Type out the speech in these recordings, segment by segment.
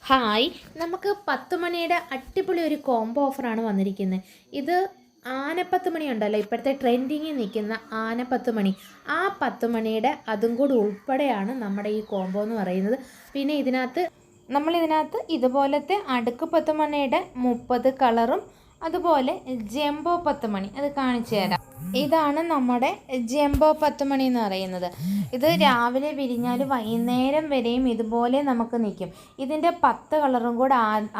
Hi, നമുക്ക് 10 മണിയുടെ അടിപൊളി ഒരു കോംബോ ഓഫറാണ് വന്നിരിക്കുന്നത്. ഇത് ആനപ്പത്ത് മണി ഉണ്ടല്ലോ, ഇപ്പോഴത്തെ ട്രെൻഡിങ്ങിൽ നിൽക്കുന്ന ആനപ്പത്ത് മണി, ആ 10 മണിയുടെ അതും കൂടി ഉൾപ്പെടെയാണ് നമ്മുടെ ഈ കോംബോ എന്ന് പറയുന്നത്. പിന്നെ നമ്മളിതിനകത്ത് ഇതുപോലത്തെ അടുക്ക് 10 മണിയുടെ 30 കളറും അതുപോലെ ജംബോ 10 മണി അത് കാണിച്ചു തരാം. ഇതാണ് നമ്മുടെ ജംബോ 10 മണി എന്ന് പറയുന്നത്. ഇത് രാവിലെ വിരിഞ്ഞാൽ വൈകുന്നേരം വരെയും ഇതുപോലെ നമുക്ക് നിൽക്കും. ഇതിൻ്റെ 10 കളറും കൂടെ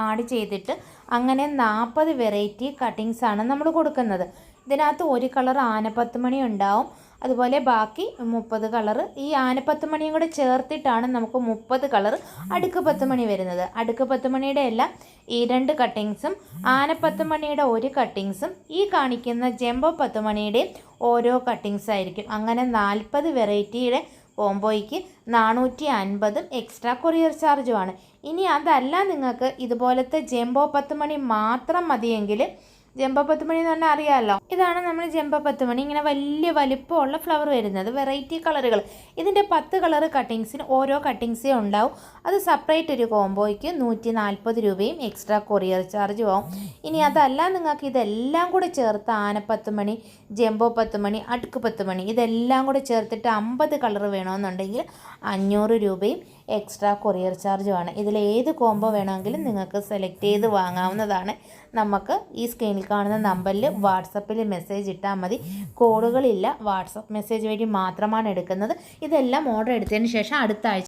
ആഡ് ചെയ്തിട്ട് അങ്ങനെ 40 വെറൈറ്റി കട്ടിങ്സാണ് നമ്മൾ കൊടുക്കുന്നത്. ഇതിനകത്ത് ഒരു കളർ ആനപ്പത്ത് മണി ഉണ്ടാവും, അതുപോലെ ബാക്കി 30 കളർ. ഈ ആനപ്പത്ത് മണിയും കൂടെ ചേർത്തിട്ടാണ് നമുക്ക് 30 കളർ അടുക്ക് 10 മണി വരുന്നത്. അടുക്ക് 10 മണിയുടെ എല്ലാം ഈ 2 കട്ടിങ്സും ആനപ്പത്ത് മണിയുടെ ഒരു കട്ടിങ്സും ഈ കാണിക്കുന്ന ജംബോ 10 മണിയുടെയും ഓരോ കട്ടിങ്സ് ആയിരിക്കും. അങ്ങനെ 40 വെറൈറ്റിയുടെ കോംബോയ്ക്ക് 450 എക്സ്ട്രാ കൊറിയർ ചാർജുമാണ്. ഇനി അതല്ല, നിങ്ങൾക്ക് ഇതുപോലത്തെ ജംബോ 10 മണി മാത്രം മതിയെങ്കിൽ, ജംബോ 10 മണി എന്ന് പറഞ്ഞാൽ അറിയാമല്ലോ, ഇതാണ് നമ്മൾ ജംബോ 10 മണി. ഇങ്ങനെ വലിയ വലിപ്പമുള്ള ഫ്ലവർ വരുന്നത്, വെറൈറ്റി കളറുകൾ. ഇതിൻ്റെ 10 കളർ കട്ടിങ്സിന് ഓരോ കട്ടിങ്സേ ഉണ്ടാവും. അത് സെപ്പറേറ്റ് ഒരു കോംബോയ്ക്ക് 140 രൂപയും എക്സ്ട്രാ കൊറിയർ ചാർജും ആവും. ഇനി അതല്ല, നിങ്ങൾക്ക് ഇതെല്ലാം കൂടെ ചേർത്ത് ആനപ്പത്ത് മണി, ജംബോ 10 മണി, അടുക്ക് 10 മണി ഇതെല്ലാം കൂടെ ചേർത്തിട്ട് 50 കളർ വേണമെന്നുണ്ടെങ്കിൽ 500 രൂപയും എക്സ്ട്രാ കൊറിയർ ചാർജുമാണ്. ഇതിലേത് കോംബോ വേണമെങ്കിലും നിങ്ങൾക്ക് സെലക്ട് ചെയ്ത് വാങ്ങാവുന്നതാണ്. നമുക്ക് ഈ സ്ക്രീനിൽ കാണുന്ന നമ്പറിൽ വാട്സപ്പിൽ മെസ്സേജ് ഇട്ടാൽ മതി. കോളുകളില്ല, വാട്സപ്പ് മെസ്സേജ് വഴി മാത്രമാണ് എടുക്കുന്നത്. ഇതെല്ലാം ഓർഡർ എടുത്തതിന് ശേഷം അടുത്ത ആഴ്ച